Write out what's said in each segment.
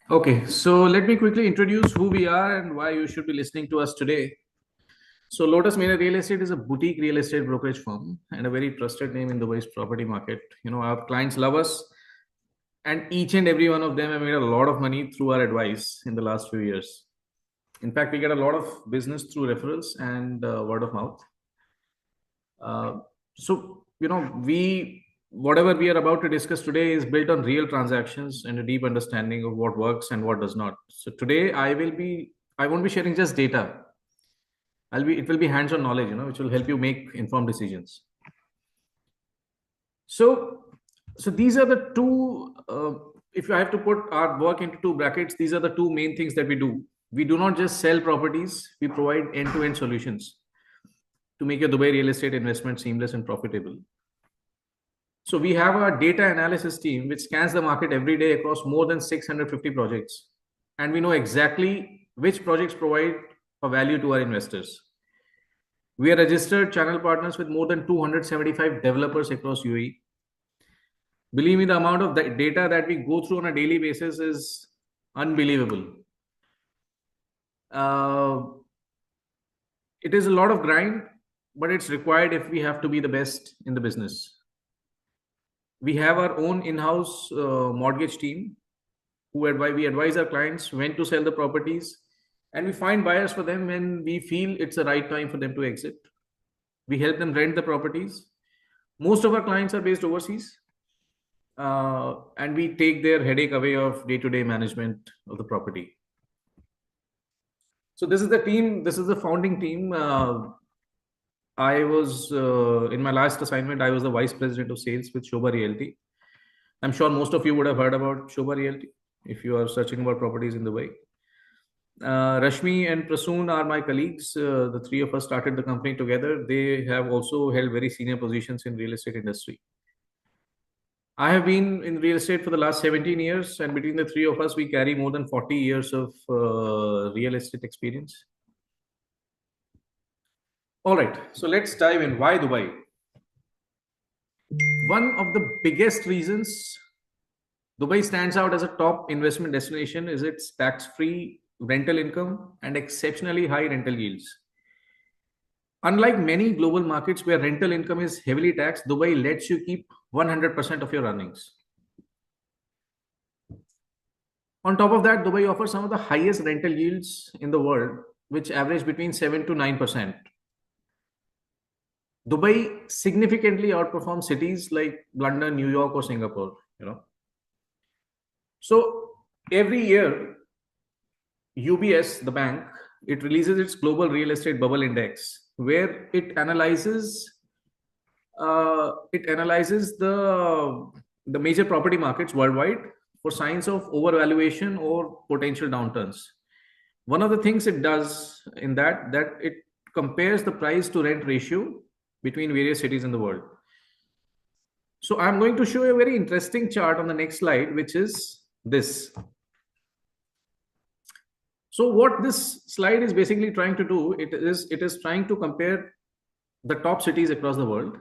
Okay, so let me quickly introduce who we are and why you should be listening to us today. So, Lotus Mania Real Estate is a boutique real estate brokerage firm and a very trusted name in the Dubai's property market. Our clients love us, and each and every one of them have made a lot of money through our advice in the last few years. In fact, we get a lot of business through referrals and word of mouth. We whatever we are about to discuss today is built on real transactions and a deep understanding of what works and what does not. So today I won't be sharing just data. It will be hands-on knowledge, which will help you make informed decisions. So, so these are the two. If I have to put our work into two brackets, these are the two main things that we do. We do not just sell properties; we provide end-to-end solutions to make your Dubai real estate investment seamless and profitable. So we have a data analysis team which scans the market every day across more than 650 projects. And we know exactly which projects provide a value to our investors. We are registered channel partners with more than 275 developers across UAE. Believe me, the amount of data that we go through on a daily basis is unbelievable. Uh, it is a lot of grind, but it's required if we have to be the best in the business. We have our own in-house mortgage team we advise our clients when to sell the properties, and we find buyers for them when we feel it's the right time for them to exit. We help them rent the properties. Most of our clients are based overseas, and we take their headache away of day-to-day management of the property. So this is the team. This is the founding team. I was in my last assignment. I was the vice president of sales with Shobha Realty. I'm sure most of you would have heard about Shobha Realty if you are searching about properties in Dubai. Rashmi and Prasoon are my colleagues. The three of us started the company together. They have also held very senior positions in real estate industry. I have been in real estate for the last 17 years, and between the three of us, we carry more than 40 years of real estate experience. All right, so let's dive in. Why Dubai? One of the biggest reasons Dubai stands out as a top investment destination is its tax-free rental income and exceptionally high rental yields. Unlike many global markets where rental income is heavily taxed, Dubai lets you keep 100% of your earnings. On top of that, Dubai offers some of the highest rental yields in the world, which average between 7 to 9%. Dubai significantly outperforms cities like London, New York, or Singapore. So every year, UBS, the bank, it releases its global real estate bubble index, where it analyzes the major property markets worldwide for signs of overvaluation or potential downturns. One of the things it does in that it compares the price to rent ratio between various cities in the world. So I'm going to show you a very interesting chart on the next slide, which is this. So what this slide is basically trying to do, it is trying to compare the top cities across the world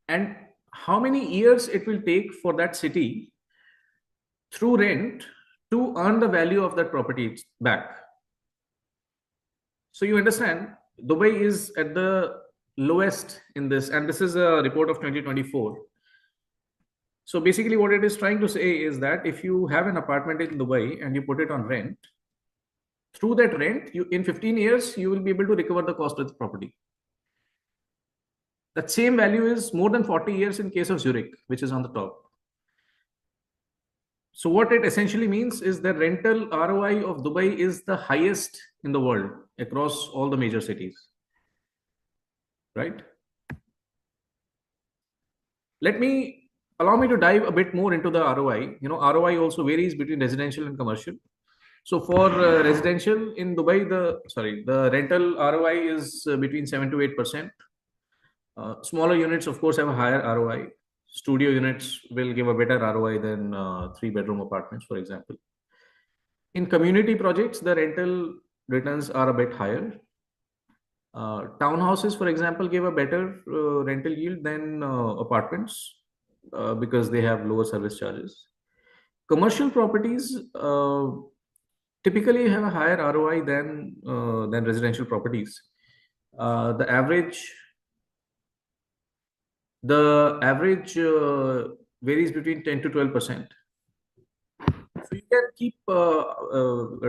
and how many years it will take for that city through rent to earn the value of that property back. So you understand, Dubai is at the lowest in this, and this is a report of 2024. So basically what it is trying to say is that if you have an apartment in Dubai and you put it on rent, through that rent, in 15 years, you will be able to recover the cost of the property. That same value is more than 40 years in case of Zurich, which is on the top. So what it essentially means is that rental ROI of Dubai is the highest in the world across all the major cities, right? Allow me to dive a bit more into the ROI. ROI also varies between residential and commercial. So for residential in Dubai, the rental ROI is between 7 to 8%. Smaller units, of course, have a higher ROI. Studio units will give a better ROI than three-bedroom apartments, for example. In community projects, the rental returns are a bit higher. Townhouses, for example, give a better rental yield than apartments because they have lower service charges. Commercial properties typically have a higher ROI than residential properties. The average varies between 10 to 12%. So you can keep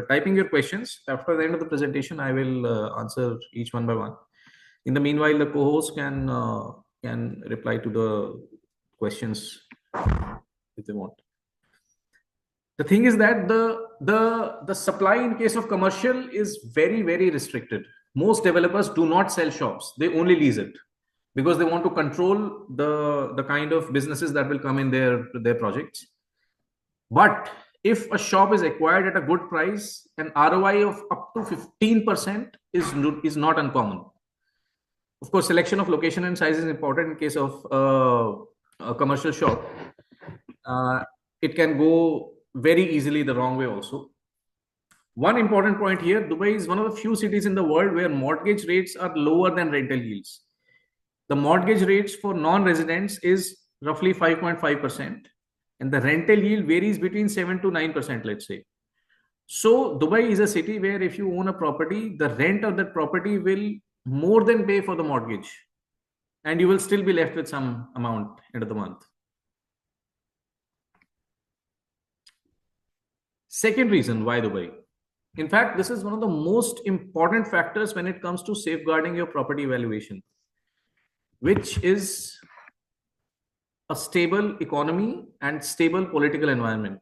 typing your questions. After the end of the presentation, I will answer each one by one. In the meanwhile, the co-host can reply to the questions if they want. The thing is that the supply in case of commercial is very restricted. Most developers do not sell shops; they only lease it because they want to control the kind of businesses that will come in their projects. But if a shop is acquired at a good price, an ROI of up to 15% is not uncommon. Of course, selection of location and size is important in case of a commercial shop. It can go very easily the wrong way also. One important point here, Dubai is one of the few cities in the world where mortgage rates are lower than rental yields. The mortgage rates for non-residents is roughly 5.5%, and the rental yield varies between 7 to 9%, let's say. So Dubai is a city where if you own a property, the rent of that property will more than pay for the mortgage, and you will still be left with some amount end of the month. Second reason why Dubai. In fact, this is one of the most important factors when it comes to safeguarding your property valuation, which is a stable economy and stable political environment.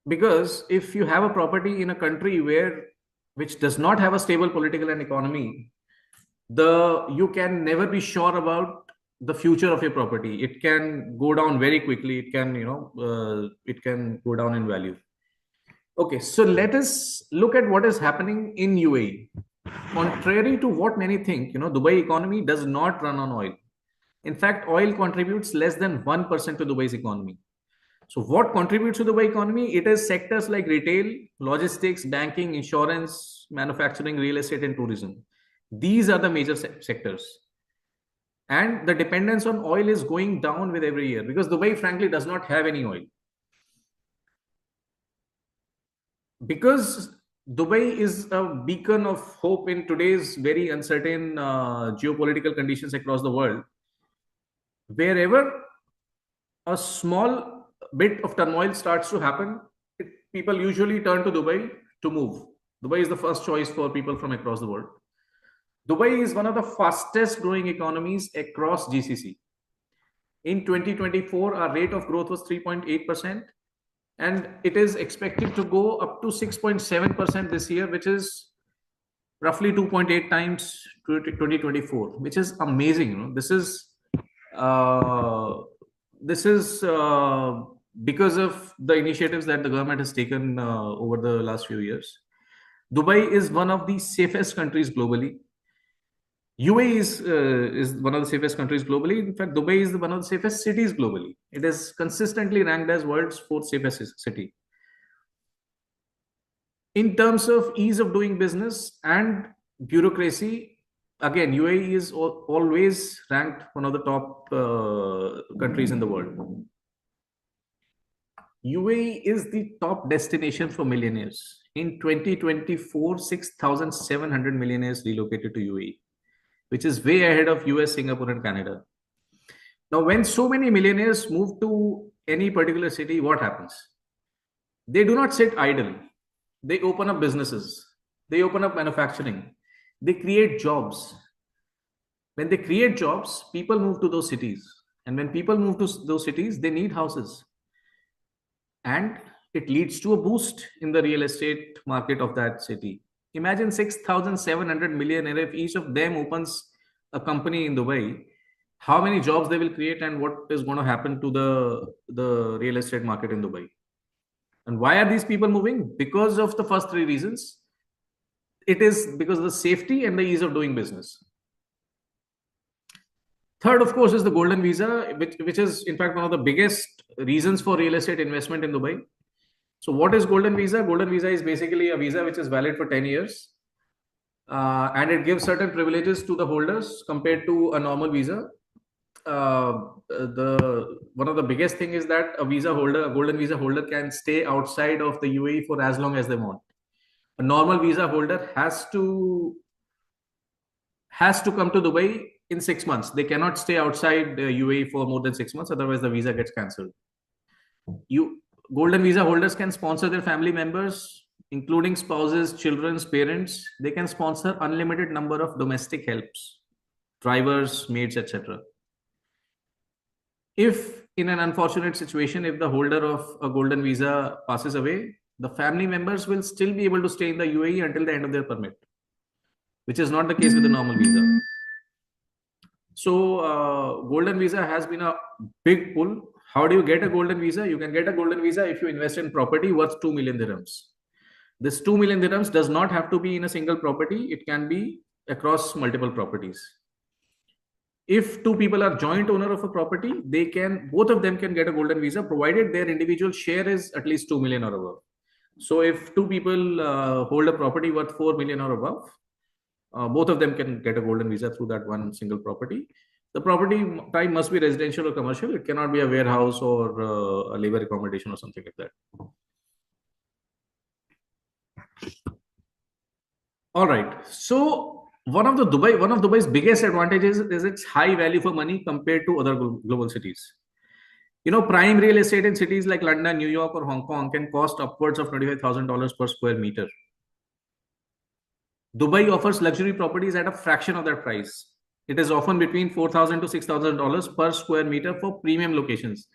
Because if you have a property in a country which does not have a stable political and economy, you can never be sure about the future of your property. It can go down very quickly. It can it can go down in value. Okay, so let us look at what is happening in UAE. Contrary to what many think, Dubai economy does not run on oil. In fact, oil contributes less than 1% to Dubai's economy. So what contributes to the Dubai economy? It is sectors like retail, logistics, banking, insurance, manufacturing, real estate, and tourism. These are the major sectors. And the dependence on oil is going down with every year because Dubai, frankly, does not have any oil. Because Dubai is a beacon of hope in today's very uncertain geopolitical conditions across the world. Wherever a small bit of turmoil starts to happen, people usually turn to Dubai to move. Dubai is the first choice for people from across the world. Dubai is one of the fastest growing economies across GCC. In 2024, our rate of growth was 3.8%, and it is expected to go up to 6.7% this year, which is roughly 2.8 times 2024, which is amazing. This is because of the initiatives that the government has taken over the last few years. Dubai is one of the safest countries globally. UAE is one of the safest countries globally. In fact, Dubai is one of the safest cities globally. It is consistently ranked as world's fourth safest city. In terms of ease of doing business and bureaucracy, again, UAE is always ranked one of the top countries in the world. UAE is the top destination for millionaires. In 2024, 6,700 millionaires relocated to UAE, which is way ahead of US, Singapore, and Canada. Now, when so many millionaires move to any particular city, what happens? They do not sit idle. They open up businesses. They open up manufacturing. They create jobs. When they create jobs, people move to those cities. And when people move to those cities, they need houses. And it leads to a boost in the real estate market of that city. Imagine 6,700 millionaires. If each of them opens a company in Dubai, how many jobs they will create and what is going to happen to the real estate market in Dubai. And why are these people moving? Because of the first three reasons. It is because of the safety and the ease of doing business. Third, of course, is the Golden Visa, which is in fact one of the biggest reasons for real estate investment in Dubai. So what is Golden Visa? Golden Visa is basically a visa which is valid for 10 years. And it gives certain privileges to the holders compared to a normal visa. the one of the biggest thing is that a golden visa holder can stay outside of the UAE for as long as they want. A normal visa holder has to come to Dubai in 6 months. They cannot stay outside the UAE for more than 6 months, otherwise the visa gets cancelled. You golden visa holders can sponsor their family members, including spouses, children's parents. They can sponsor unlimited number of domestic helps, drivers, maids, etc. If in an unfortunate situation, if the holder of a golden visa passes away, the family members will still be able to stay in the UAE until the end of their permit, which is not the case with the normal visa. So golden visa has been a big pull. How do you get a golden visa? You can get a golden visa if you invest in property worth 2 million dirhams. This 2 million dirhams does not have to be in a single property. It can be across multiple properties. If two people are joint owner of a property, both of them can get a golden visa, provided their individual share is at least 2 million or above. So if two people hold a property worth 4 million or above, both of them can get a golden visa through that one single property. The property type must be residential or commercial. It cannot be a warehouse or a labor accommodation or something like that. All right. So one of Dubai's biggest advantages is its high value for money compared to other global cities. Prime real estate in cities like London, New York, or Hong Kong can cost upwards of $25,000 per square meter. Dubai offers luxury properties at a fraction of that price. It is often between $4,000 to $6,000 per square meter for premium locations.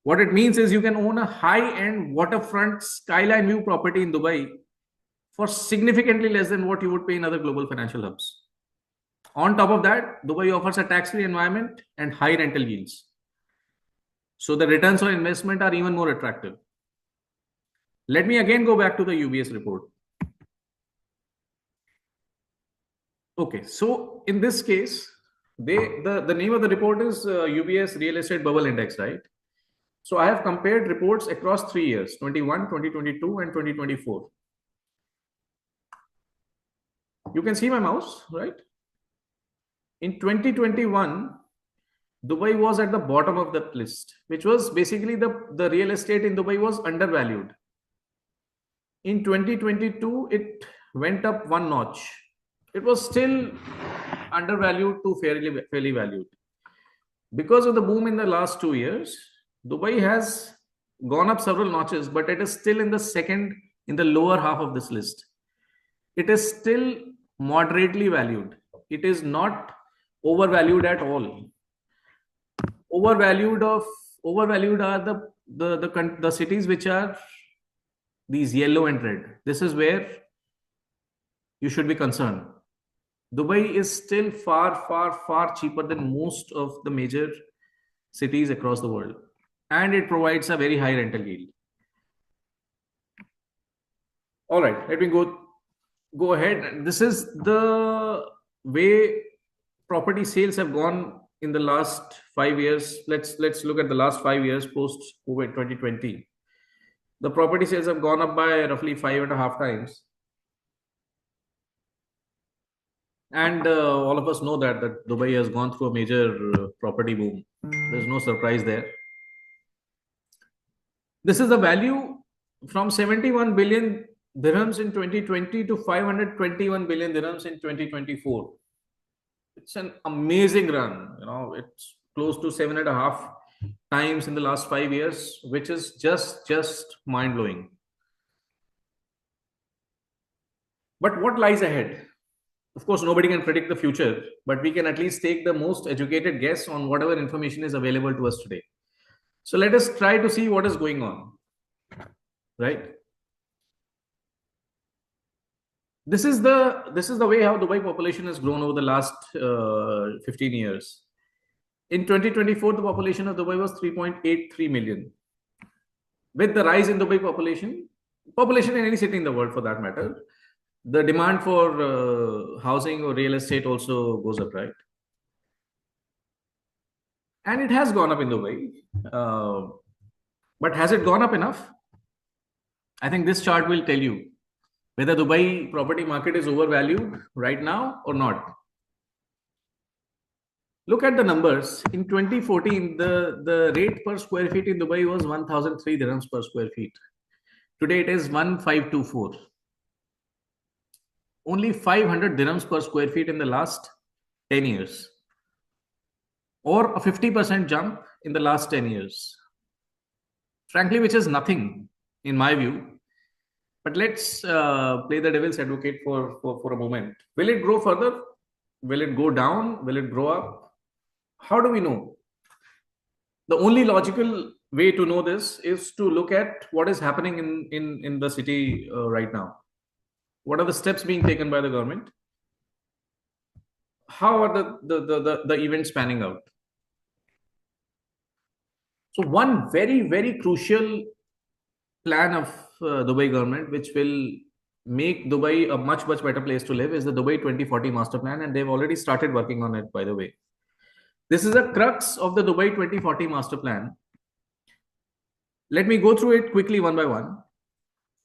What it means is you can own a high-end waterfront skyline view property in Dubai for significantly less than what you would pay in other global financial hubs. On top of that, Dubai offers a tax-free environment and high rental yields. So the returns on investment are even more attractive. Let me again go back to the UBS report. Okay, so in this case, the name of the report is UBS Real Estate Bubble Index, right? So I have compared reports across 3 years, 21, 2022, and 2024. You can see my mouse, right? In 2021, Dubai was at the bottom of that list, which was basically the real estate in Dubai was undervalued. In 2022, it went up one notch. It was still undervalued to fairly valued. Because of the boom in the last 2 years, Dubai has gone up several notches, but it is still in the lower half of this list. It is still moderately valued. It is not overvalued at all. Overvalued are the cities which are these yellow and red. This is where you should be concerned. Dubai is still far, far, far cheaper than most of the major cities across the world, and it provides a very high rental yield. All right, let me go ahead. This is the way property sales have gone in the last 5 years. Let's look at the last 5 years post COVID 2020. The property sales have gone up by roughly 5.5 times. And all of us know that Dubai has gone through a major property boom. There's no surprise there. This is the value from 71 billion dirhams in 2020 to 521 billion dirhams in 2024. It's an amazing run. It's close to 7.5 times in the last 5 years, which is just mind-blowing. But what lies ahead? Of course, nobody can predict the future, but we can at least take the most educated guess on whatever information is available to us today. So let us try to see what is going on, right? This is the way how Dubai population has grown over the last 15 years. In 2024, the population of Dubai was 3.83 million. With the rise in Dubai population in any city in the world for that matter, the demand for housing or real estate also goes up, right? And it has gone up in Dubai. But has it gone up enough? I think this chart will tell you whether Dubai property market is overvalued right now or not. Look at the numbers. In 2014, the rate per square feet in Dubai was 1,003 dirhams per square feet. Today it is 1,524. Only 500 dirhams per square feet in the last 10 years, or a 50% jump in the last 10 years. Frankly, which is nothing in my view. But let's play the devil's advocate for a moment. Will it grow further? Will it go down? Will it grow up? How do we know? The only logical way to know this is to look at what is happening in the city right now. What are the steps being taken by the government? How are the events panning out? So one very crucial plan of Dubai government, which will make Dubai a much better place to live, is the Dubai 2040 master plan, and they've already started working on it, by the way. This is a crux of the Dubai 2040 master plan. Let me go through it quickly one by one.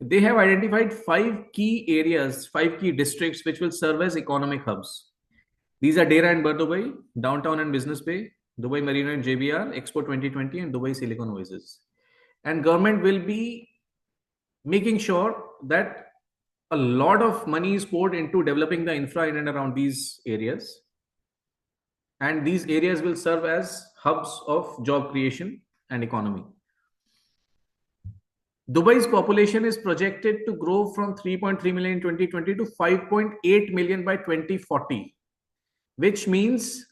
They have identified 5 key areas, 5 key districts, which will serve as economic hubs. These are Dera and Dubai, Downtown and Business Bay, Dubai Marina and JBR, Expo 2020, and Dubai Silicon Oasis. And government will be making sure that a lot of money is poured into developing the infra in and around these areas. And these areas will serve as hubs of job creation and economy. Dubai's population is projected to grow from 3.3 million in 2020 to 5.8 million by 2040, which means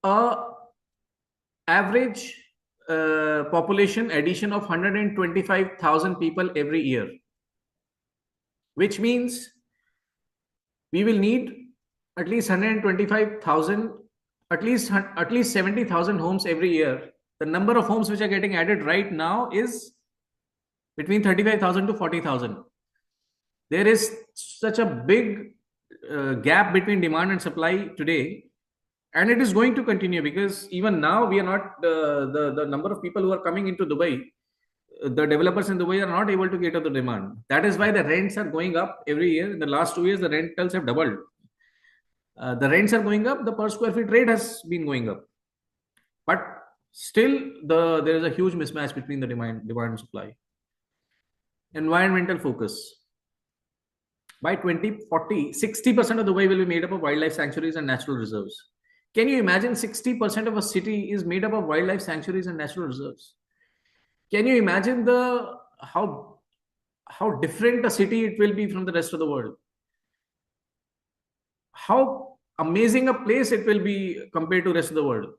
a average population addition of 125,000 people every year, which means we will need at least 125,000, at least 70,000 homes every year. The number of homes which are getting added right now is between 35,000 to 40,000. There is such a big gap between demand and supply today, and it is going to continue, because even now we are not the number of people who are coming into Dubai, the developers in Dubai are not able to cater the demand. That is why the rents are going up every year. In the last 2 years, the rentals have doubled. The rents are going up, the per square feet rate has been going up, but still there is a huge mismatch between the demand and supply. Environmental focus. By 2040, 60% of Dubai will be made up of wildlife sanctuaries and natural reserves. Can you imagine 60% of a city is made up of wildlife sanctuaries and natural reserves? Can you imagine how different a city it will be from the rest of the world? How amazing a place it will be compared to the rest of the world.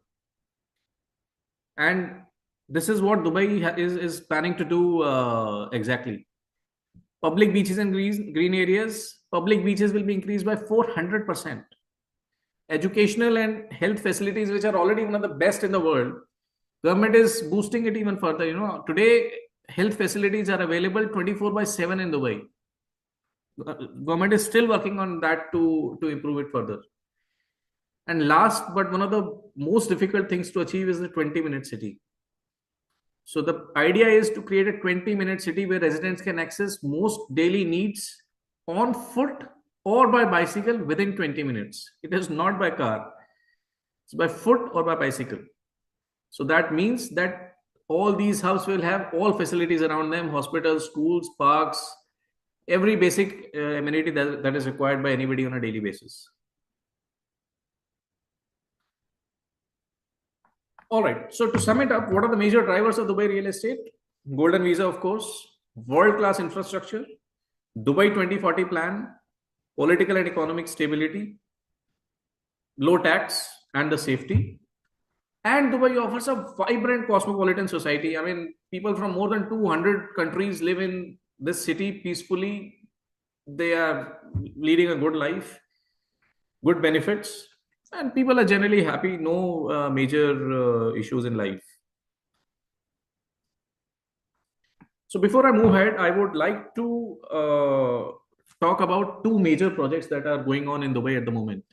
And this is what Dubai is planning to do exactly. Public beaches and green areas. Public beaches will be increased by 400%. Educational and health facilities, which are already one of the best in the world, government is boosting it even further. Today health facilities are available 24/7 in Dubai. Government is still working on that to improve it further. And last, but one of the most difficult things to achieve, is the 20-minute city. So the idea is to create a 20-minute city where residents can access most daily needs on foot or by bicycle within 20 minutes. It is not by car. It's by foot or by bicycle. So that means that all these hubs will have all facilities around them: hospitals, schools, parks, every basic amenity that is required by anybody on a daily basis. All right. So to sum it up, what are the major drivers of Dubai real estate? Golden visa, of course, world-class infrastructure, Dubai 2040 plan, political and economic stability, low tax, and the safety. And Dubai offers a vibrant cosmopolitan society. I mean, people from more than 200 countries live in this city peacefully. They are leading a good life, good benefits, and people are generally happy. No major issues in life. So before I move ahead, I would like to talk about 2 major projects that are going on in Dubai at the moment.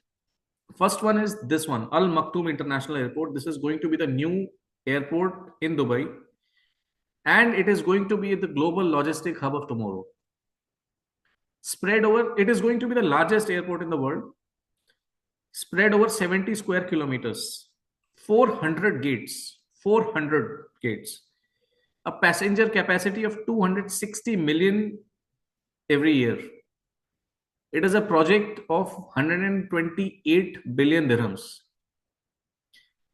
First one is this one, Al Maktoum International Airport. This is going to be the new airport in Dubai, and it is going to be the global logistic hub of tomorrow. It is going to be the largest airport in the world, spread over 70 square kilometers. 400 gates, 400 gates, a passenger capacity of 260 million every year. It is a project of 128 billion dirhams.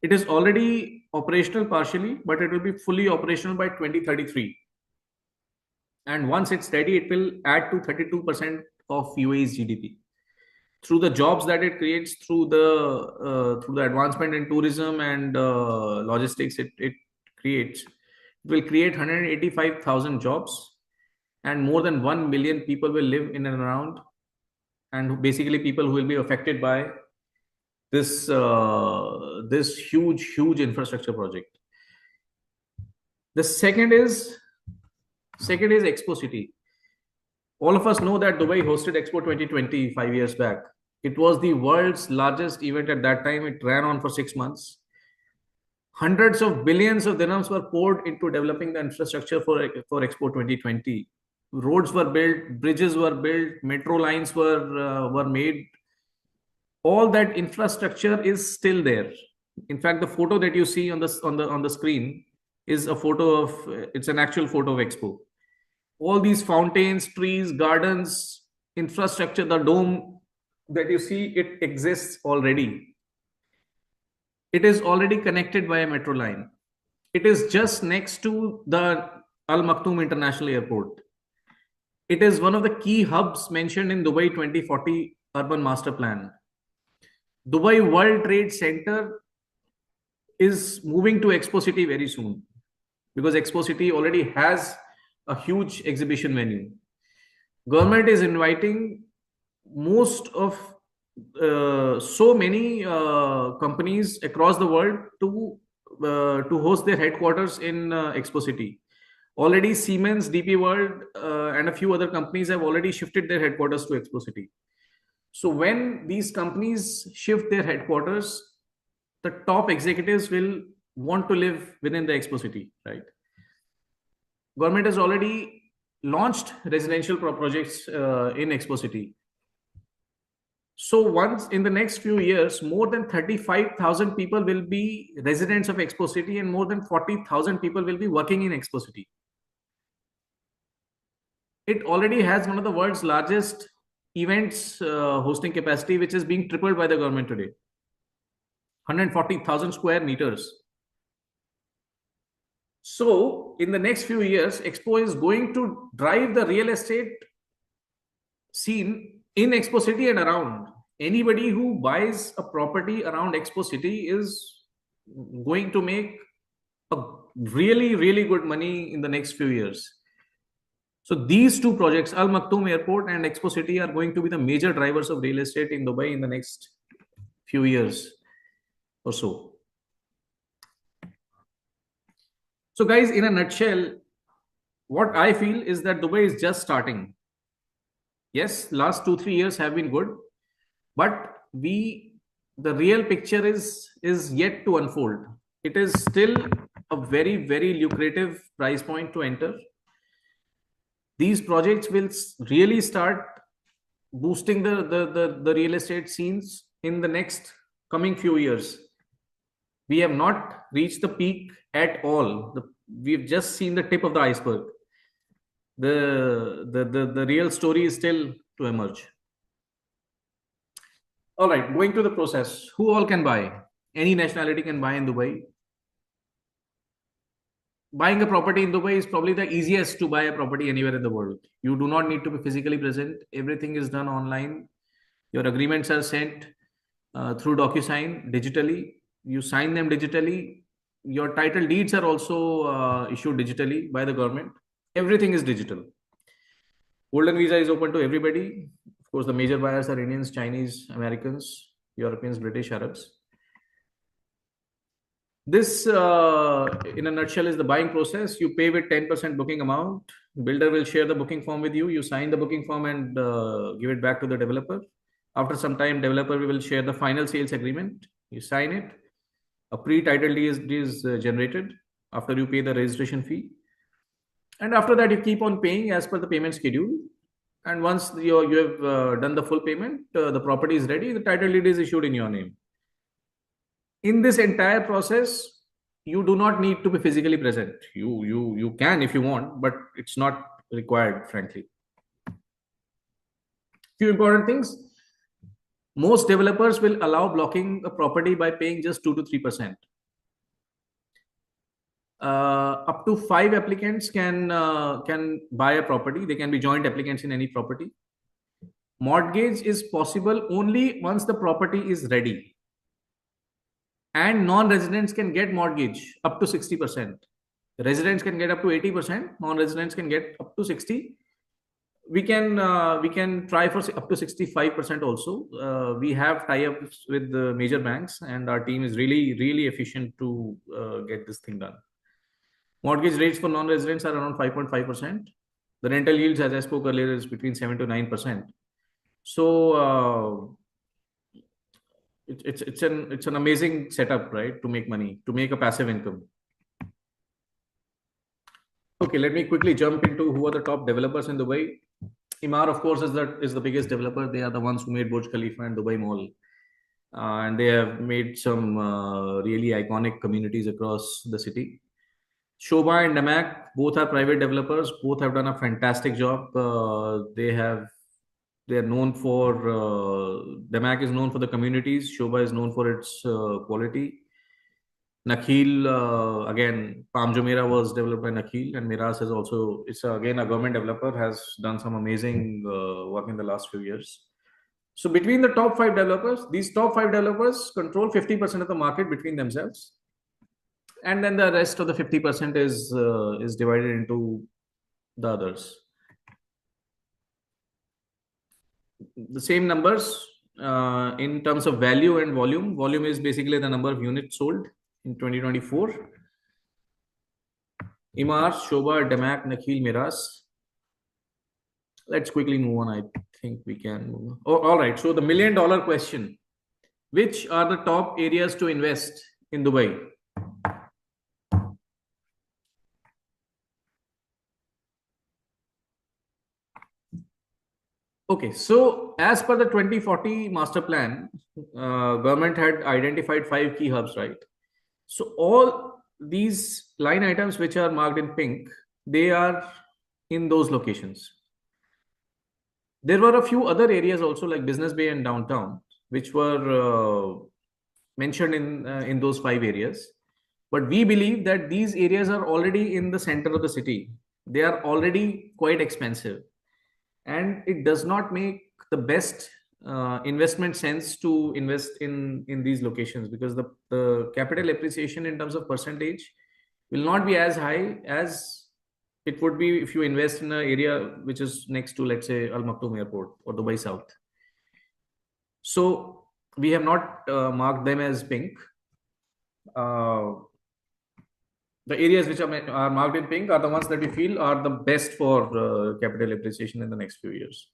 It is already operational partially, but it will be fully operational by 2033. And once it's ready, it will add to 32% of UAE's GDP through the jobs that it creates, through the advancement in tourism and logistics it creates. It will create 185,000 jobs, and more than 1 million people will live in and around, and basically people who will be affected by this huge infrastructure project. The second is Expo City. All of us know that Dubai hosted Expo 2020 5 years back. It was the world's largest event at that time. It ran on for 6 months. Hundreds of billions of dirhams were poured into developing the infrastructure for Expo 2020. Roads were built, bridges were built, metro lines were made. All that infrastructure is still there. In fact, the photo that you see on the screen is a photo of it's an actual photo of Expo. All these fountains, trees, gardens, infrastructure, the dome that you see, it exists already. It is already connected by a metro line. It is just next to the Al Maktoum International Airport. It is one of the key hubs mentioned in Dubai 2040 Urban Master Plan. Dubai World Trade Center is moving to Expo City very soon because Expo City already has a huge exhibition venue. Government is inviting most of so many companies across the world to host their headquarters in Expo City. Already Siemens, DP World, and a few other companies have already shifted their headquarters to Expo City. So when these companies shift their headquarters, the top executives will want to live within the Expo City, right? Government has already launched residential projects in Expo City. So once in the next few years, more than 35,000 people will be residents of Expo City and more than 40,000 people will be working in Expo City. It already has one of the world's largest events hosting capacity, which is being tripled by the government today. 140,000 square meters. So in the next few years, Expo is going to drive the real estate scene in Expo City and around. Anybody who buys a property around Expo City is going to make a really good money in the next few years. So these two projects, Al Maktoum Airport and Expo City, are going to be the major drivers of real estate in Dubai in the next few years or so. So guys, in a nutshell, what I feel is that Dubai is just starting. Yes, last 2-3 years have been good, but the real picture is yet to unfold. It is still a very lucrative price point to enter. These projects will really start boosting the real estate scenes in the next coming few years. We have not reached the peak at all. We've just seen the tip of the iceberg. The real story is still to emerge. All right, going to the process. Who all can buy? Any nationality can buy in Dubai. Buying a property in Dubai is probably the easiest to buy a property anywhere in the world. You do not need to be physically present. Everything is done online. Your agreements are sent through DocuSign digitally. You sign them digitally. Your title deeds are also issued digitally by the government. Everything is digital. Golden Visa is open to everybody. Of course, the major buyers are Indians, Chinese, Americans, Europeans, British, Arabs. This, in a nutshell, is the buying process. You pay with 10% booking amount. Builder will share the booking form with you. You sign the booking form and give it back to the developer. After some time, developer will share the final sales agreement. You sign it. A pre-title deed is generated after you pay the registration fee. And after that, you keep on paying as per the payment schedule. And once you have done the full payment, the property is ready. The title deed is issued in your name. In this entire process, you do not need to be physically present. You can if you want, but it's not required, frankly. Few important things. Most developers will allow blocking a property by paying just 2 to 3%. Up to 5 applicants can buy a property. They can be joint applicants in any property. Mortgage is possible only once the property is ready, and non-residents can get mortgage up to 60%. Residents can get up to 80%. Non-residents can get up to 60. We can try for up to 65% also. We have tie-ups with the major banks, and our team is really efficient to get this thing done. Mortgage rates for non-residents are around 5.5%. The rental yields, as I spoke earlier, is between 7 to 9%. So it's an amazing setup, right? To make money, to make a passive income. Okay, let me quickly jump into who are the top developers in Dubai. Emaar, of course, is the biggest developer. They are the ones who made Burj Khalifa and Dubai Mall, and they have made some really iconic communities across the city. Shobha and Damac, both are private developers. Both have done a fantastic job. They are known for Damac is known for the communities. Shobha is known for its quality. Nakhil, again, Palm Jumeirah was developed by Nakhil, and Miras is also, it's again a government developer, has done some amazing work in the last few years. So between the top 5 developers, these top 5 developers control 50% of the market between themselves, and then the rest of the 50% is divided into the others. The same numbers in terms of value and volume. Volume is basically the number of units sold in 2024. Emaar, Shobha, Damac, Nakhil, Miras. Let's quickly move on. I think we can move on. Oh, all right. So the $1 million question: which are the top areas to invest in Dubai? Okay, so as per the 2040 master plan, government had identified 5 key hubs, right? So all these line items which are marked in pink, they are in those locations. There were a few other areas also like Business Bay and downtown, which were mentioned in those 5 areas. But we believe that these areas are already in the center of the city. They are already quite expensive, and it does not make the best investment sense to invest in these locations, because the capital appreciation in terms of percentage will not be as high as it would be if you invest in an area which is next to, let's say, Al Maktoum Airport or Dubai South. So we have not marked them as pink. The areas which are marked in pink are the ones that we feel are the best for capital appreciation in the next few years.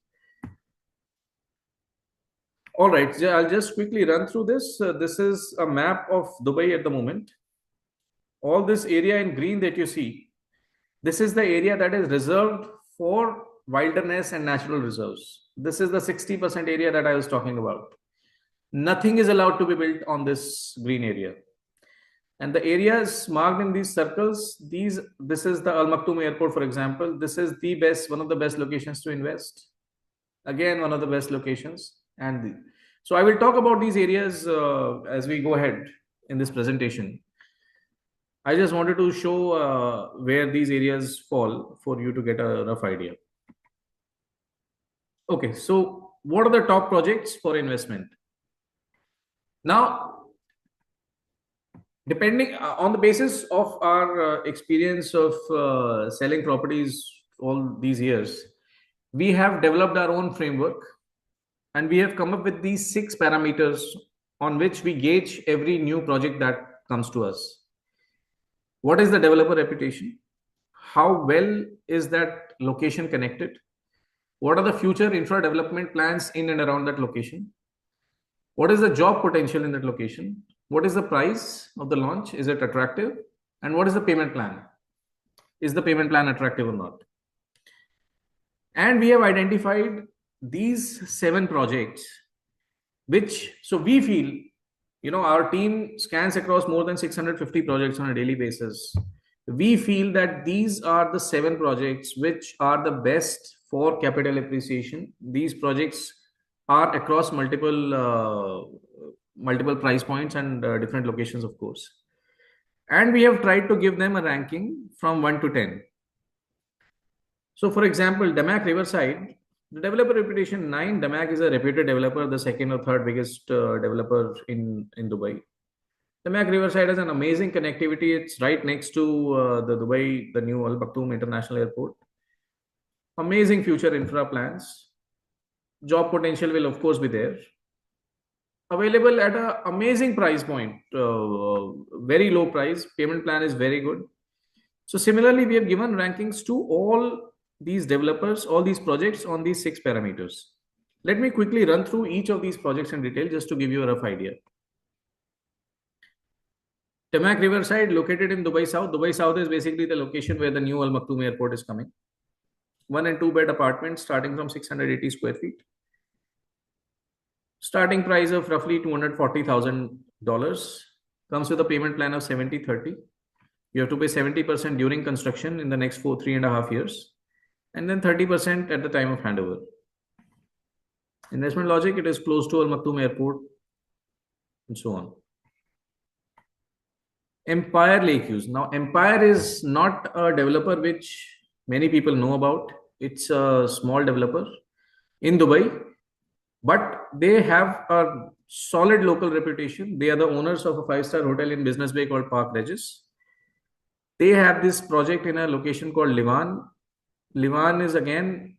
All right, I'll just quickly run through this. This is a map of Dubai at the moment. All this area in green that you see, this is the area that is reserved for wilderness and natural reserves. This is the 60% area that I was talking about. Nothing is allowed to be built on this green area. And the areas marked in these circles, this is the Al Maktoum Airport, for example. This is one of the best locations to invest. Again, one of the best locations. So I will talk about these areas as we go ahead in this presentation. I just wanted to show where these areas fall for you to get a rough idea. Okay, so what are the top projects for investment? Now, depending on the basis of our experience of selling properties all these years, we have developed our own framework, and we have come up with these 6 parameters on which we gauge every new project that comes to us. What is the developer reputation? How well is that location connected? What are the future infra development plans in and around that location? What is the job potential in that location? What is the price of the launch? Is it attractive? And what is the payment plan? Is the payment plan attractive or not? And we have identified these 7 projects, so we feel Our team scans across more than 650 projects on a daily basis. We feel that these are the 7 projects which are the best for capital appreciation. These projects are across multiple price points and different locations, of course. And we have tried to give them a ranking from 1 to 10. So, for example, Damac Riverside, the developer reputation 9. Damac is a reputed developer, the second or third biggest developer in Dubai. Damac Riverside has an amazing connectivity. It's right next to the new Al Maktoum International Airport. Amazing future infra plans. Job potential will, of course, be there. Available at an amazing price point, very low price. Payment plan is very good. So, similarly, we have given rankings to all these developers, all these projects on these 6 parameters. Let me quickly run through each of these projects in detail just to give you a rough idea. Damac Riverside, located in Dubai South. Dubai South is basically the location where the new Al Maktoum Airport is coming. 1 and 2 bed apartments starting from 680 square feet. Starting price of roughly $240,000. Comes with a payment plan of 70-30. You have to pay 70% during construction in the next 3.5 years, and then 30% at the time of handover. Investment logic, it is close to Al Maktoum Airport, and so on. Empire Lake Views. Now, Empire is not a developer which many people know about. It's a small developer in Dubai, but they have a solid local reputation. They are the owners of a 5-star hotel in Business Bay called Park Regis. They have this project in a location called Livan. Livan is again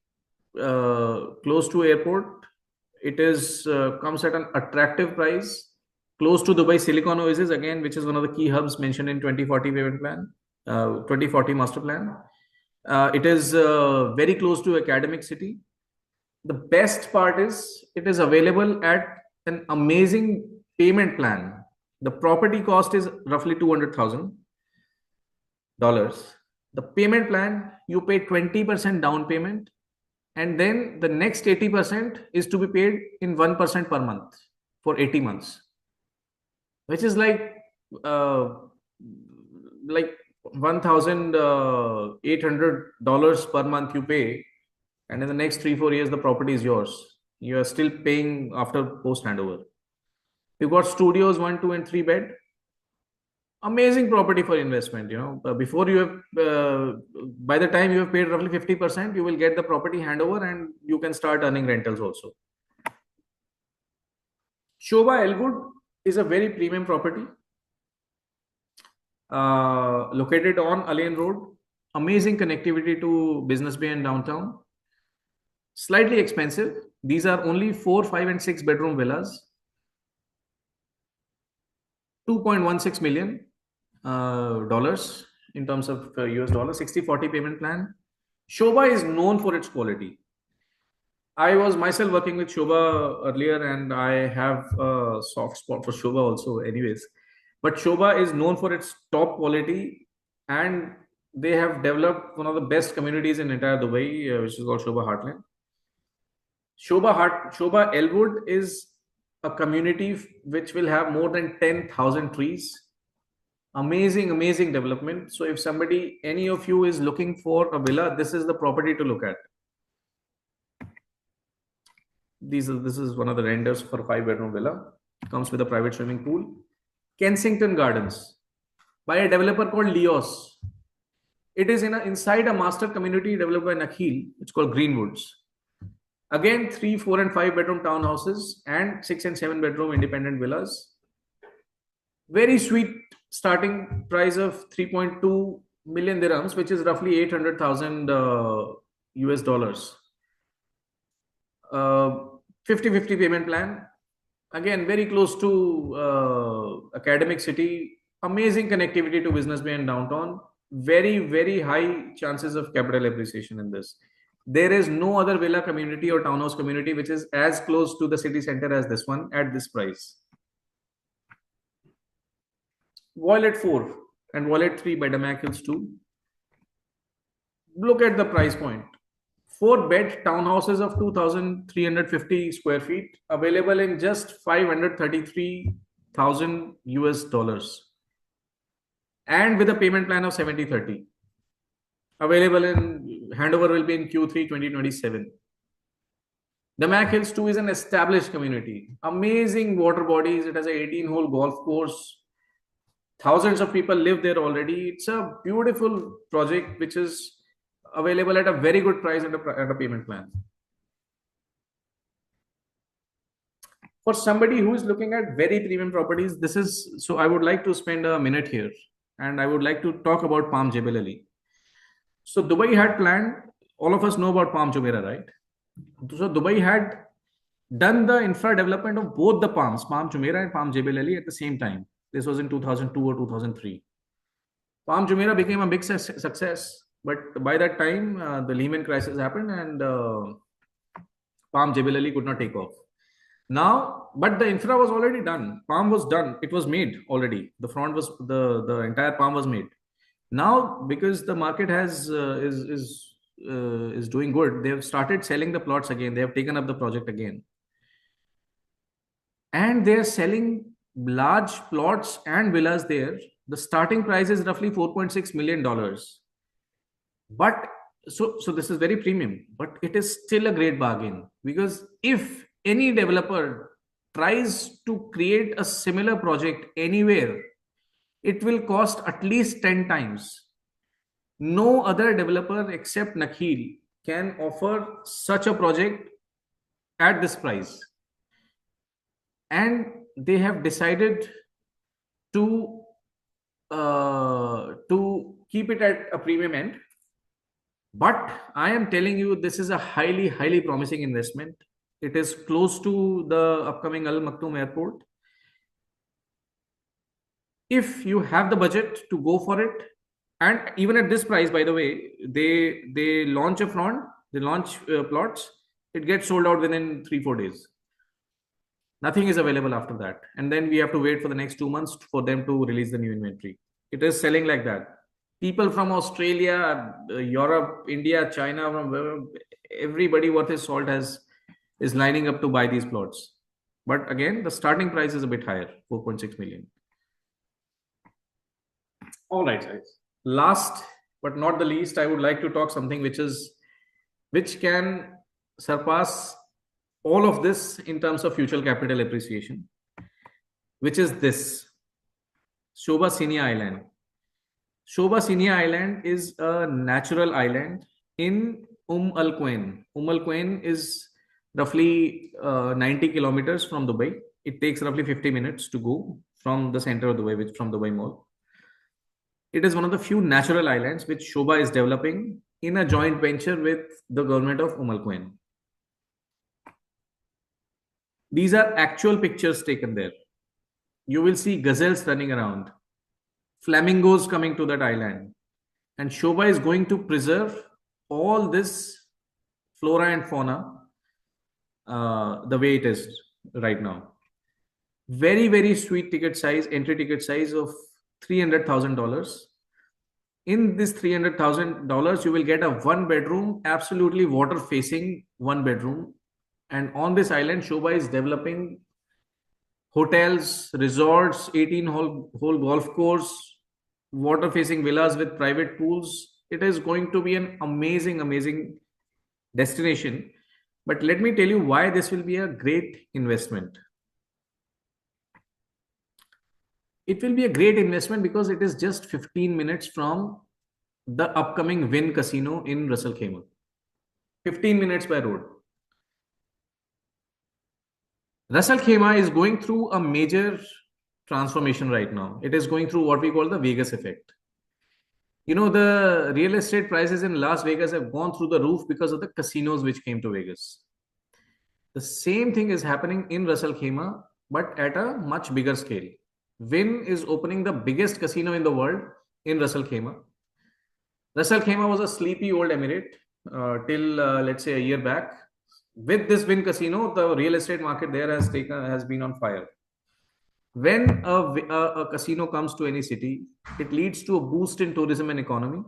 close to airport. It is comes at an attractive price, close to Dubai Silicon Oasis again, which is one of the key hubs mentioned in 2040 payment plan, 2040 master plan. It is very close to academic city. The best part is it is available at an amazing payment plan. The property cost is roughly $200,000. The payment plan, you pay 20% down payment, and then the next 80% is to be paid in 1% per month for 80 months, which is like $1,800 per month you pay, and in the next 3-4 years the property is yours. You are still paying after post handover. You've got studios 1, 2, and 3 bed. Amazing property for investment. Before you have, by the time you have paid roughly 50%, you will get the property handover, and you can start earning rentals also. Shobha Elwood is a very premium property located on Alain Road. Amazing connectivity to Business Bay and downtown. Slightly expensive. These are only 4, 5, and 6 bedroom villas. $2.16 million dollars in terms of US dollar. 60-40 payment plan. Shobha is known for its quality. I was myself working with Shobha earlier, and I have a soft spot for Shobha also anyways. But Shobha is known for its top quality, and they have developed one of the best communities in entire Dubai, which is called Shobha Heartland. Shobha Elwood is a community which will have more than 10,000 trees. Amazing development. So if any of you is looking for a villa, this is the property to look at. This is one of the renders for a 5-bedroom villa. Comes with a private swimming pool. Kensington Gardens by a developer called Leos. It is inside a master community developed by Nakheel. It's called Greenwoods. Again, 3, 4, and 5 bedroom townhouses and 6 and 7 bedroom independent villas. Very sweet starting price of 3.2 million dirhams, which is roughly 800,000 US dollars. 50-50 payment plan. Again, very close to academic city. Amazing connectivity to Business Bay and downtown. Very high chances of capital appreciation in this. There is no other villa community or townhouse community which is as close to the city center as this one at this price. Violet 4 and Violet 3 by Damac Hills 2. Look at the price point. 4-bed townhouses of 2,350 square feet available in just 533 thousand US dollars, and with a payment plan of 70/30. Available in handover will be in Q3 2027. The Mac Hills 2 is an established community. Amazing water bodies. It has an 18-hole golf course. Thousands of people live there already. It's a beautiful project which is available at a very good price and at a payment plan. For somebody who is looking at very premium properties, this is so I would like to spend a minute here and I would like to talk about Palm Jebel Ali. So Dubai had planned, all of us know about Palm Jumeirah, right? So Dubai had done the infra development of both the Palms, Palm Jumeirah and Palm Jebel Ali at the same time. This was in 2002 or 2003. Palm Jumeirah became a big success, but by that time, the Lehman crisis happened and Palm Jebel Ali could not take off. Now, but the infra was already done. Palm was done. It was made already. The front was the entire Palm was made. Now, because the market has is doing good, they have started selling the plots again. They have taken up the project again, and they are selling large plots and villas there. The starting price is roughly $4.6 million. But so this is very premium, but it is still a great bargain, because if any developer tries to create a similar project anywhere, it will cost at least 10 times. No other developer except Nakheel can offer such a project at this price. And they have decided to keep it at a premium end. But I am telling you, this is a highly, highly promising investment. It is close to the upcoming Al Maktoum Airport. If you have the budget to go for it, and even at this price, by the way, they launch a front, they launch plots, it gets sold out within 3-4 days. Nothing is available after that, and then we have to wait for the next 2 months for them to release the new inventory. It is selling like that. People from Australia, Europe, India, China, from everybody worth his salt is lining up to buy these plots. But again, the starting price is a bit higher, 4.6 million. All right, guys. Last but not the least, I would like to talk something which can surpass all of this in terms of future capital appreciation, which is this Shobha Sinia Island. Shobha Sinia Island is a natural island in Al Quwain. Al Quwain is roughly 90 kilometers from Dubai. It takes roughly 50 minutes to go from the center of Dubai, from Dubai Mall. It is one of the few natural islands which Shobha is developing in a joint venture with the government of Al Quwain. These are actual pictures taken there. You will see gazelles running around, flamingos coming to that island. And Shobha is going to preserve all this flora and fauna the way it is right now. Very, very sweet ticket size, entry ticket size of $300,000. In this $300,000, you will get a 1-bedroom, absolutely water-facing 1-bedroom. And on this island, Shobha is developing hotels, resorts, 18-hole golf course, water-facing villas with private pools. It is going to be an amazing, amazing destination. But let me tell you why this will be a great investment. It will be a great investment because it is just 15 minutes from the upcoming Wynn Casino in Ras Al Khaimah. 15 minutes by road. Ras Al Khaimah is going through a major transformation right now. It is going through what we call the Vegas effect. You know, the real estate prices in Las Vegas have gone through the roof because of the casinos which came to Vegas. The same thing is happening in Ras Al Khaimah, but at a much bigger scale. Wynn is opening the biggest casino in the world in Ras Al Khaimah. Ras Al Khaimah was a sleepy old emirate till let's say a year back. With this Wynn casino, the real estate market there has been on fire. When a casino comes to any city, it leads to a boost in tourism and economy,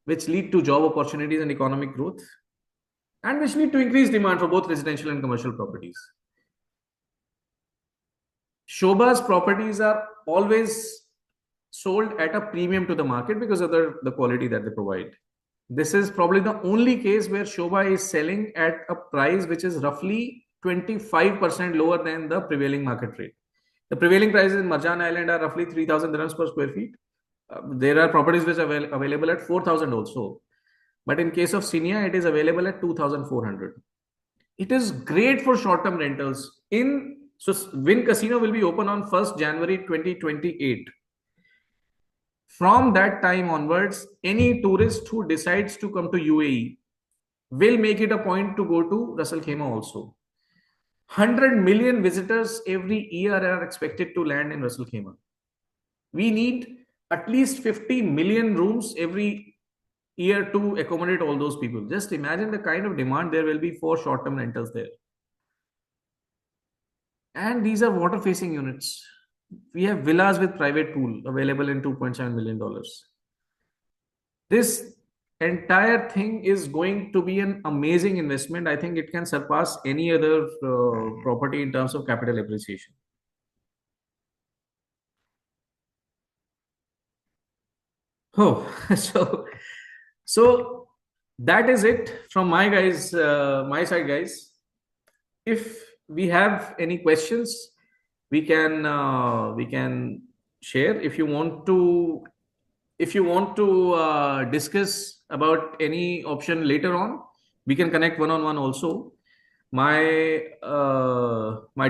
which lead to job opportunities and economic growth, and which lead to increased demand for both residential and commercial properties. Shobha's properties are always sold at a premium to the market because of the quality that they provide. This is probably the only case where Shobha is selling at a price which is roughly 25% lower than the prevailing market rate. The prevailing prices in Marjan Island are roughly 3,000 dirhams per square feet. There are properties which are available at 4,000 also. But in case of Cinia, it is available at 2,400. It is great for short-term rentals. So Wynn Casino will be open on 1st January 2028. From that time onwards, any tourist who decides to come to UAE will make it a point to go to Ras Al Khaimah also. 100 million visitors every year are expected to land in Ras Al Khaimah. We need at least 50 million rooms every year to accommodate all those people. Just imagine the kind of demand there will be for short-term rentals there. And these are water-facing units. We have villas with private pool available in $2.7 million. This entire thing is going to be an amazing investment. I think it can surpass any other property in terms of capital appreciation. Oh, so that is it from my side, guys. If we have any questions, we can share. If you want to discuss about any option later on, we can connect one-on-one also. My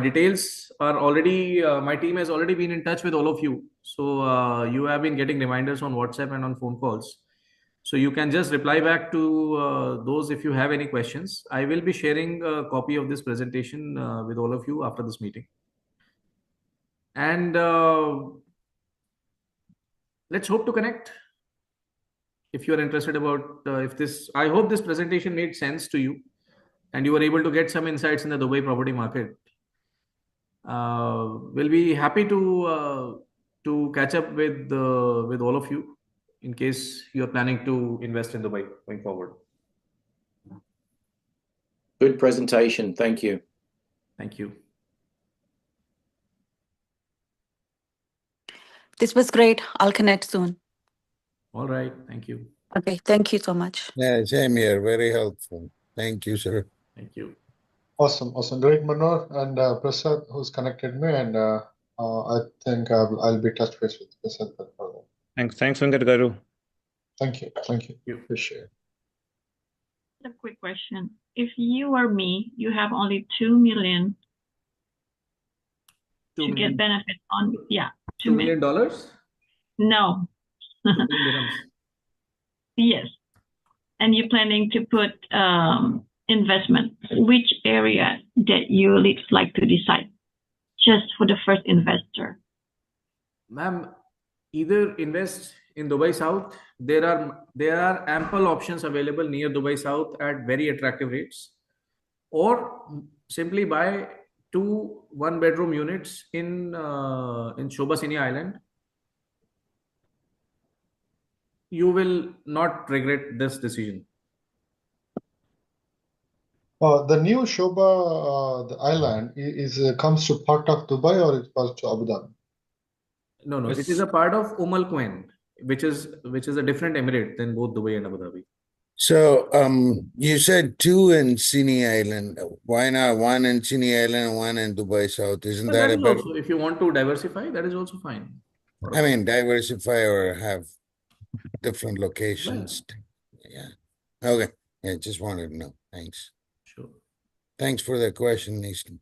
details are already, my team has already been in touch with all of you. So you have been getting reminders on WhatsApp and on phone calls. So you can just reply back to those if you have any questions. I will be sharing a copy of this presentation with all of you after this meeting. And let's hope to connect if you are interested about I hope this presentation made sense to you and you were able to get some insights in the Dubai property market. We'll be happy to catch up with all of you in case you are planning to invest in Dubai going forward. Good presentation. Thank you. Thank you. This was great. I'll connect soon. All right. Thank you. Okay. Thank you so much. Yeah, same here. Very helpful. Thank you, sir. Thank you. Awesome. Great, Manor and Prasad, who's connected me, and I think I'll be touch base with Prasad further. Thanks, Venkat Garu. Thank you. Appreciate it. A quick question. If you or me, you have only 2 million to get benefit on, $2 million? No. 2 million dirhams. Yes. And you're planning to put investment, which area that you like to decide just for the first investor? Ma'am, either invest in Dubai South. There are ample options available near Dubai South at very attractive rates, or simply buy 2 one-bedroom units in Shobha Cinia Island. You will not regret this decision. The new Shobha, the island, comes to part of Dubai or it was to Abu Dhabi? No. It is a part of Al Quwain, which is a different emirate than both Dubai and Abu Dhabi. So you said 2 in Cinia Island. Why not 1 in Cinia Island and 1 in Dubai South? Isn't that a better? Also, if you want to diversify, that is also fine. I mean, diversify or have different locations. Yeah. Okay. Yeah, just wanted to know. Thanks. Sure. Thanks for the question, Easton.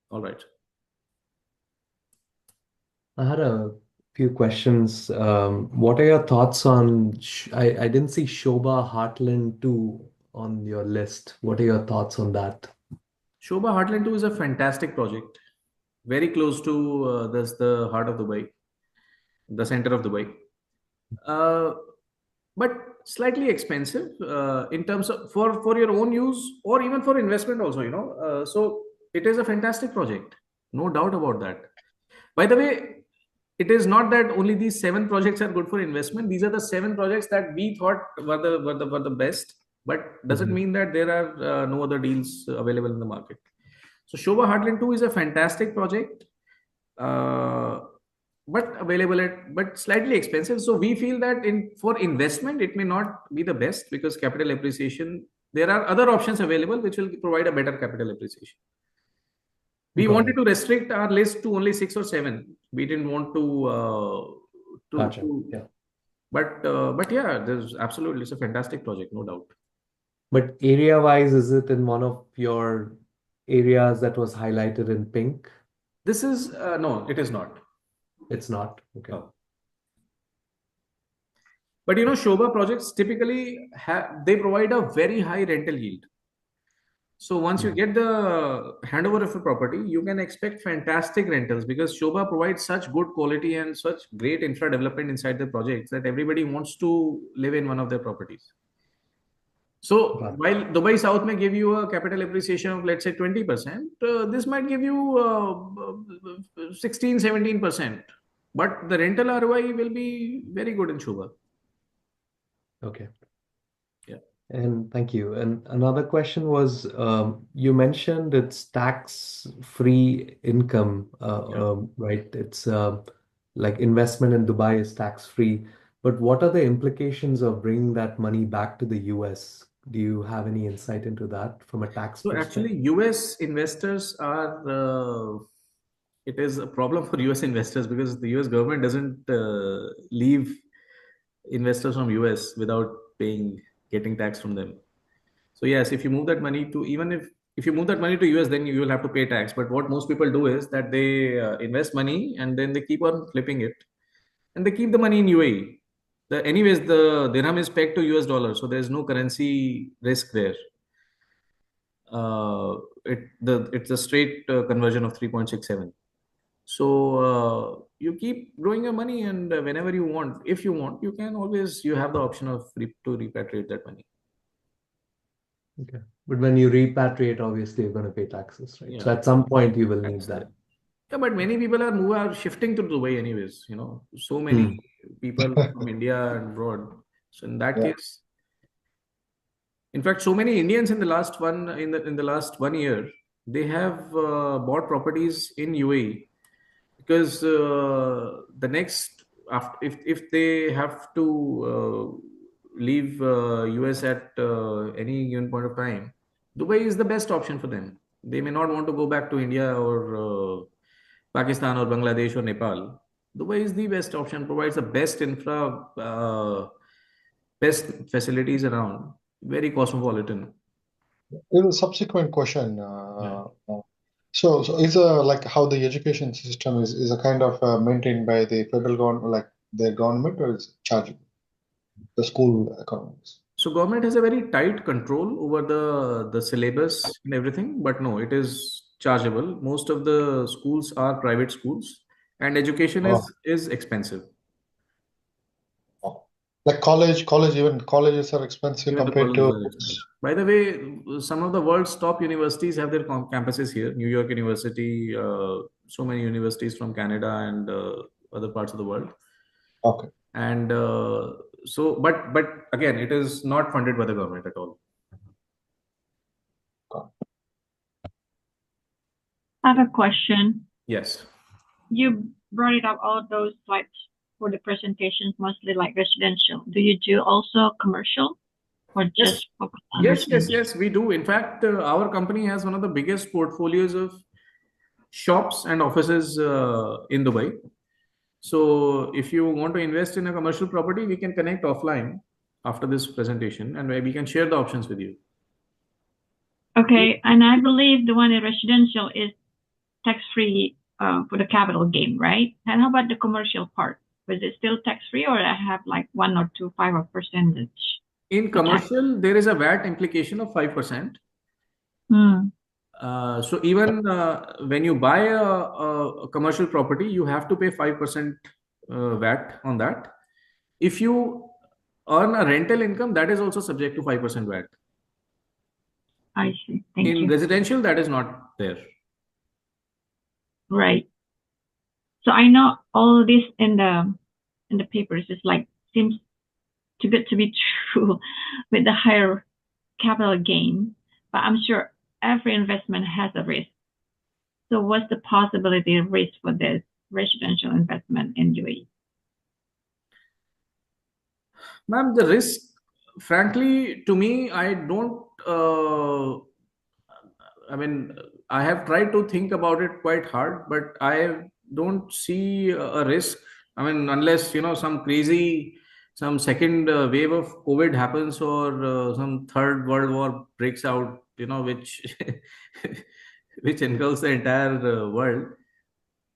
All right. I had a few questions. What are your thoughts on, I didn't see Shobha Heartland 2 on your list. What are your thoughts on that? Shobha Heartland 2 is a fantastic project. Very close to the heart of Dubai, the center of Dubai. But slightly expensive in terms of for your own use or even for investment also, so it is a fantastic project, no doubt about that. By the way, it is not that only these 7 projects are good for investment. These are the 7 projects that we thought were the best, but doesn't mean that there are no other deals available in the market. So Shobha Heartland 2 is a fantastic project, but available at but slightly expensive. So we feel that for investment, it may not be the best because capital appreciation. There are other options available which will provide a better capital appreciation. We Got wanted it. to restrict our list to only 6 or 7. We didn't want Gotcha. to Yeah. but yeah, there's absolutely it's a fantastic project, no doubt. But area-wise, is it in one of your areas that was highlighted in pink? This is no, it is not. It's not. Okay. No. But Shobha projects typically they provide a very high rental yield. So once you get the handover of a property, you can expect fantastic rentals because Shobha provides such good quality and such great infra development inside the projects that everybody wants to live in one of their properties. So Got it. while Dubai South may give you a capital appreciation of let's say 20%, this might give you 16, 17%. But the rental ROI will be very good in Shobha. Okay. Yeah. And thank you. And another question was, you mentioned it's tax-free income, right? It's like investment in Dubai is tax-free. But what are the implications of bringing that money back to the US? Do you have any insight into that from a tax So perspective? actually, US investors are, it is a problem for US investors because the US government doesn't leave investors from US without getting tax from them. So yes, if you move that money to even if you move that money to US, then you will have to pay tax. But what most people do is that they invest money and then they keep on flipping it, and they keep the money in UAE. Anyways, the dirham is pegged to US dollar, so there's no currency risk there. It's a straight conversion of 3.67. So you keep growing your money, and whenever you want, if you want, you have the option of to repatriate that money. Okay. But when you repatriate, obviously you're going to pay taxes, right? So Yeah. at some point you will need That's that. Yeah, but many people are shifting to Dubai anyways. So many people from India and abroad. So in that Yeah. case, in fact, so many Indians in the last last 1 year, they have bought properties in UAE because the next after if they have to leave US at any given point of time, Dubai is the best option for them. They may not want to go back to India or Pakistan or Bangladesh or Nepal. Dubai is the best option, provides the best infra, best facilities around, very cosmopolitan. In a subsequent question, Yeah. so is like how the education system is a kind of maintained by the federal government, like the government, or is it chargeable? The school economics. So government has a very tight control over the syllabus and everything, but no, it is chargeable. Most of the schools are private schools, and education Oh. is expensive. Like even colleges are expensive Even the compared colleges to. are expensive. By the way, some of the world's top universities have their campuses here. New York University, so many universities from Canada and other parts of the world. Okay. And but again, it is not funded by the government at all. I have a question. Yes. You brought it up all those slides for the presentations, mostly like residential. Do you do also commercial or Yes. just focus on Yes, residential? yes, we do. In fact, our company has one of the biggest portfolios of shops and offices in Dubai. So if you want to invest in a commercial property, we can connect offline after this presentation, and we can share the options with you. Okay, and I believe the one in residential is tax-free for the capital gain, right? And how about the commercial part? Was it still tax-free, or I have like 1 or 2, 5 or percentage? In commercial, there is a VAT implication of 5%. So even when you buy a commercial property, you have to pay 5% VAT on that. If you earn a rental income, that is also subject to 5% VAT. I see. Thank In you. residential, that is not there. Right. So I know all this in the papers is like seems too good to be true with the higher capital gain, but I'm sure every investment has a risk. So what's the possibility of risk for this residential investment in UAE? Ma'am, the risk, frankly, to me, I don't. I mean, I have tried to think about it quite hard, but I don't see a risk. I mean, unless some crazy, some second wave of COVID happens, or some third world war breaks out, which which engulfs the entire world.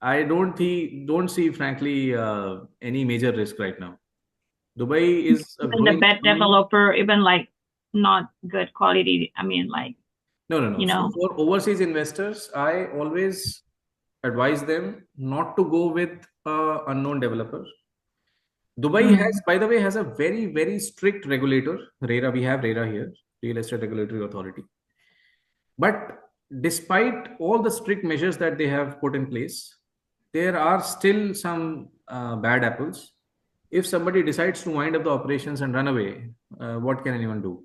I don't see, frankly, any major risk right now. Dubai is a Even the growing bad economy. developer, even like not good quality. I mean, like, No. you So know, for overseas investors, I always advise them not to go with unknown developers. Dubai has, by the way, has a very, very strict regulator. RERA, we have RERA here, Real Estate Regulatory Authority. But despite all the strict measures that they have put in place, there are still some bad apples. If somebody decides to wind up the operations and run away, what can anyone do?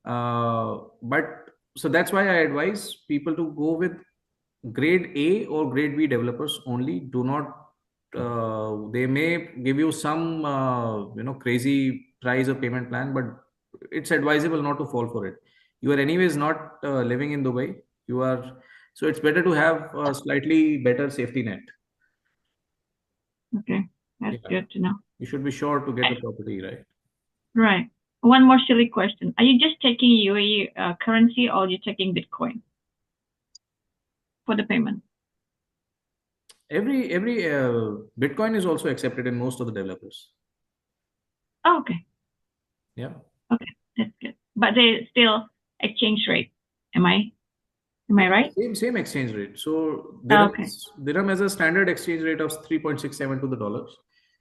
But so that's why I advise people to go with grade A or grade B developers only. Do not. They may give you some crazy price or payment plan, but it's advisable not to fall for it. You are anyways not living in Dubai. You are, so it's better to have a slightly better safety net. okay, that's Yeah. good to know. You should be sure to get the property, right? Right. One more silly question. Are you just taking UAE currency or are you taking Bitcoin for the payment? Every Bitcoin is also accepted in most of the developers. Oh, okay. Yeah. Okay, that's good. But they still exchange rate. Am I right? Same exchange rate. So Okay. dirham has a standard exchange rate of 3.67 to the dollars.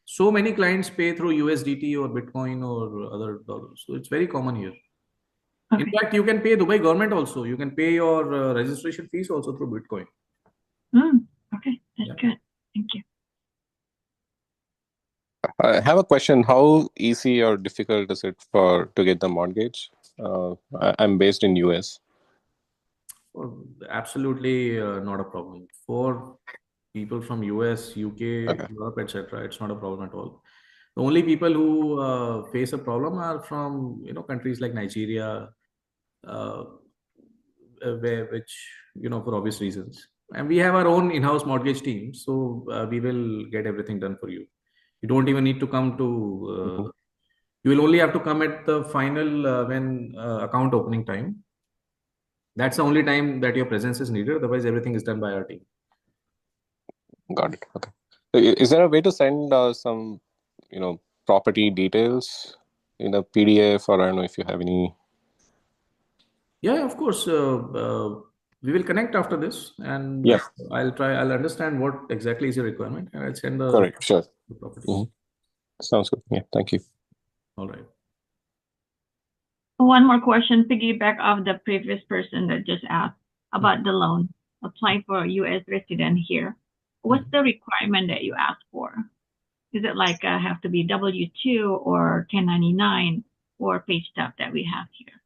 So many clients pay through USDT or Bitcoin or other dollars. So it's very common here. In Okay. fact, you can pay Dubai government also. You can pay your registration fees also through Bitcoin. Okay, that's Yeah. good. Thank you. I have a question. How easy or difficult is it to get the mortgage? I'm based in US. Absolutely not a problem. For people from US, UK, Okay. Europe, etc., it's not a problem at all. The only people who face a problem are from countries like Nigeria, uh, which for obvious reasons. And we have our own in-house mortgage team, so we will get everything done for you. You don't even need to come to. You will only have to come at the final when account opening time. That's the only time that your presence is needed. Otherwise, everything is done by our team. Got it. Okay. So is there a way to send some, property details in a PDF, or I don't know if you have any? Yeah, of course. We will connect after this, and Yeah. I'll understand what exactly is your requirement, and I'll send the Correct. Sure. property. Mhm. Sounds good. Yeah. Thank you. All right. One more question, piggyback of the previous person that just asked about the loan. Applying for a US resident here. What's the requirement that you ask for? Is it like have to be W-2 or 1099 or pay stub that we have here?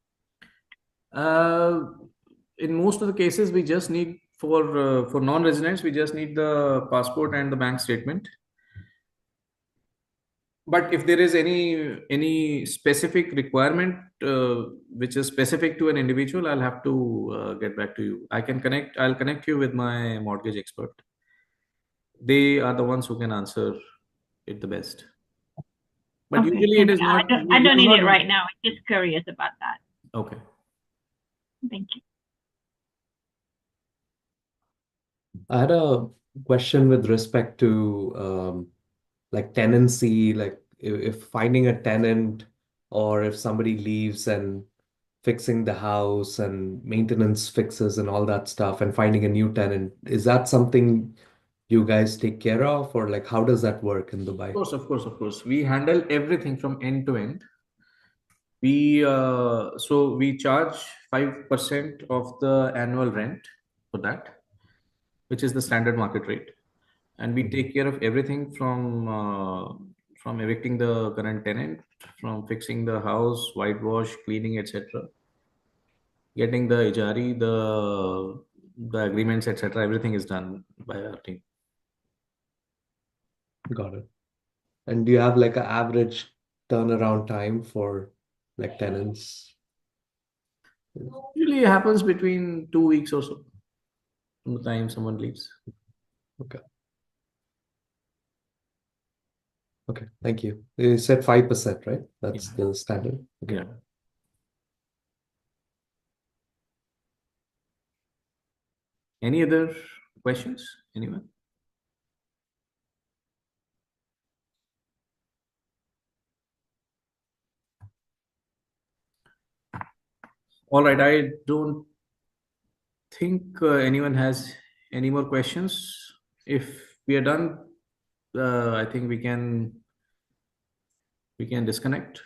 In most of the cases, we just need for non-residents, we just need the passport and the bank statement. But if there is any specific requirement which is specific to an individual, I'll have to get back to you. I'll connect you with my mortgage expert. They are the ones who can answer it the best. But Okay, usually it is not. I don't need it right now. I'm just curious about that. Okay. Thank you. I had a question with respect to like tenancy, like if finding a tenant or if somebody leaves and fixing the house and maintenance fixes and all that stuff and finding a new tenant, is that something you guys take care of, or like how does that work in Dubai? Of course. We handle everything from end to end. We charge 5% of the annual rent for that, which is the standard market rate, and we take care of everything from evicting the current tenant, from fixing the house, whitewash, cleaning, etc., getting the ijari, the the agreements, etc. Everything is done by our team. Got it. And do you have like an average turnaround time for like tenants? Usually it happens between 2 weeks or so from the time someone leaves. Okay. Okay, thank you. You said 5%, right? That's the standard. Okay. Yeah. Any other questions? Anyone? All right. I don't think anyone has any more questions. If we are done, I think we can disconnect.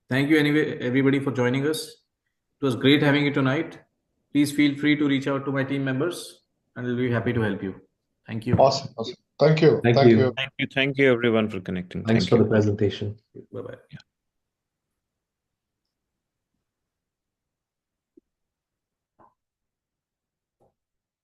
Thank you anyway, everybody, for joining us. It was great having you tonight. Please feel free to reach out to my team members, and we'll be happy to help you. Thank you. Awesome. Awesome. Thank you. Thank Thank you. you. Thank you everyone for connecting. Thanks Thank for you. the presentation. Bye bye. Yeah.